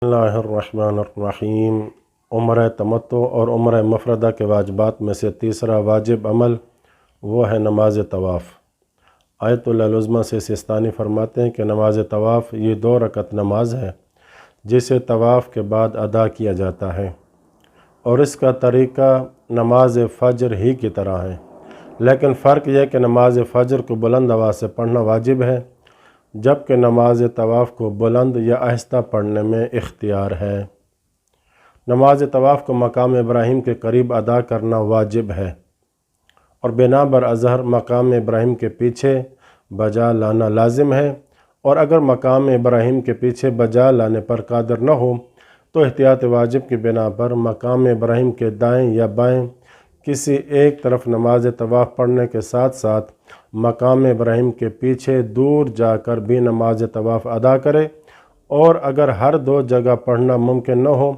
बिस्मिल्लाहिर्रहमानिर्रहीम। उम्र तमत्तु और उम्र मुफरदा के वाजिबात में से तीसरा वाजिब अमल वो है नमाज तवाफ़। आयतुल उज़्मा से सिस्तानी फरमाते हैं कि नमाज तवाफ़ ये 2 रकत नमाज है जिसे तवाफ़ के बाद अदा किया जाता है और इसका तरीक़ा नमाज फ़जर ही की तरह है, लेकिन फ़र्क यह कि नमाज फ़जर को बुलंद आवाज़ से पढ़ना वाजिब है जबकि नमाज तवाफ़ को बुलंद या आहिस्ता पढ़ने में इख्तियार है। नमाज तवाफ़ को मकाम इब्राहीम के करीब अदा करना वाजिब है और बिना बर अज़हर मकाम इब्राहीम के पीछे बजा लाना लाजिम है, और अगर मकाम इब्राहीम के पीछे बजा लाने पर कादिर न हो तो एहतियात वाजिब की बिना पर मकाम इब्राहीम के दाएं या बाएं किसी एक तरफ नमाज तवाफ़ पढ़ने के साथ साथ मकाम इब्राहीम के पीछे दूर जाकर भी नमाज तवाफ़ अदा करे, और अगर हर 2 जगह पढ़ना मुमकिन न हो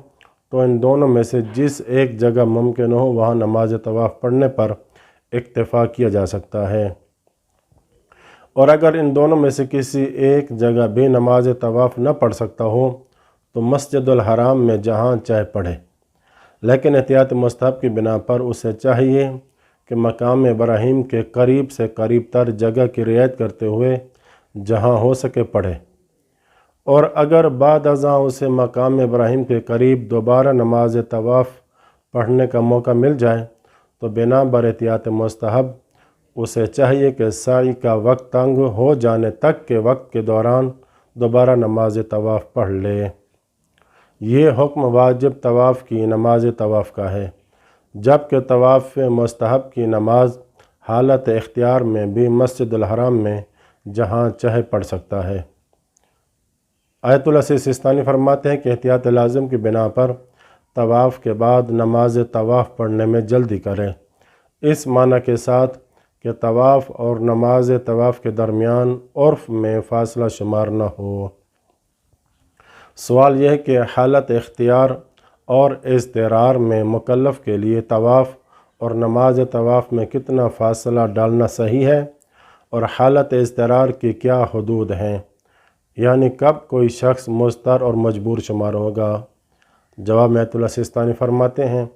तो इन दोनों में से जिस एक जगह मुमकिन हो वहाँ नमाज तवाफ़ पढ़ने पर इक्तिफ़ा किया जा सकता है, और अगर इन दोनों में से किसी एक जगह भी नमाज तवाफ़ न पढ़ सकता हो तो मस्जिदुल हराम में जहाँ चाहे पढ़े, लेकिन एहतियात मुस्तहब की बिना पर उसे चाहिए कि मकाम इब्राहीम के करीब से करीब तर जगह की रियायत करते हुए जहाँ हो सके पढ़े, और अगर बाद अज़ां उसे मकाम इब्राहीम के करीब दोबारा नमाज तवाफ़ पढ़ने का मौका मिल जाए तो बिना बर एहतियात मुस्तहब उसे चाहिए कि साई का वक्त तंग हो जाने तक के वक्त के दौरान दोबारा नमाज तवाफ़ पढ़ ले। ये हुक्म वाजिब तवाफ़ की नमाज तवाफ़ का है, जबकि तवाफ़ मुस्तहब की नमाज हालत इख्तियार में भी मस्जिदुल हराम में जहाँ चाहे पढ़ सकता है। आयतुल सिस्तानी फरमाते हैं कि एहतियात लाज़िम की बिना पर तवाफ़ के बाद नमाज तवाफ़ पढ़ने में जल्दी करें, इस माना के साथ कि तवाफ़ और नमाज तवाफ़ के दरमियान उर्फ़ में फ़ासला शुमार न हो। सवाल यह है कि हालत इख्तियार और इज़्तिरार में मुकल्लफ़ के लिए तवाफ़ और नमाज तवाफ़ में कितना फ़ासला डालना सही है, और हालत इज़्तिरार की क्या हदूद हैं, यानी कब कोई शख्स मुज़तर और मजबूर शुमार होगा। जवाब में आयतुल्लाह सिस्तानी फरमाते हैं,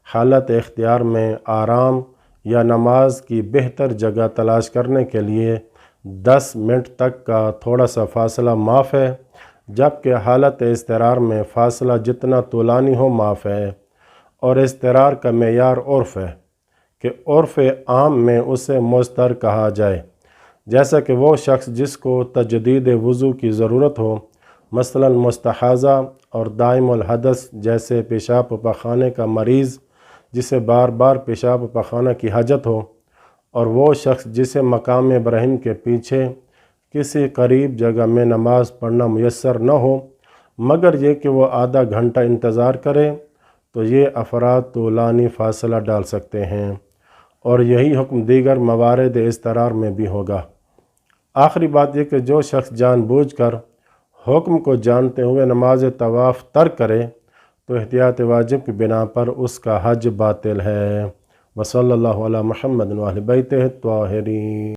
हालत इख्तियार में आराम या नमाज की बेहतर जगह तलाश करने के लिए 10 मिनट तक का थोड़ा सा फ़ासला माफ़ है, जबकि हालत इज़्तिरार में फ़ासला जितना तूलानी हो माफ़ है, और इज़्तिरार का मेयार उर्फ़ है कि उर्फ़ आम में उसे मुज़तर कहा जाए, जैसा कि वो शख्स जिसको तजदीद वज़ू की ज़रूरत हो, मसलन मुस्तहाज़ा और दाइमुल हदस जैसे पेशाब पखाने का मरीज़ जिसे बार बार पेशाब पखाना की हाजत हो, और वो शख्स जिसे मकाम इब्राहीम के पीछे किसी करीब जगह में नमाज पढ़ना मुयस्सर न हो मगर ये कि वो आधा घंटा इंतज़ार करे, तो ये अफराद तूलानी फ़ासला डाल सकते हैं, और यही हुक्म दीगर मवारिद इज़्तिरार में भी होगा। आखिरी बात यह कि जो शख्स जानबूझकर हुक्म को जानते हुए नमाज तवाफ़ तर्क करे तो एहतियात वाजिब की बिना पर उसका हज बातिल है। वसल्लल्लाहु अला मुहम्मद व अहले बैतिही त्वाहिरीन।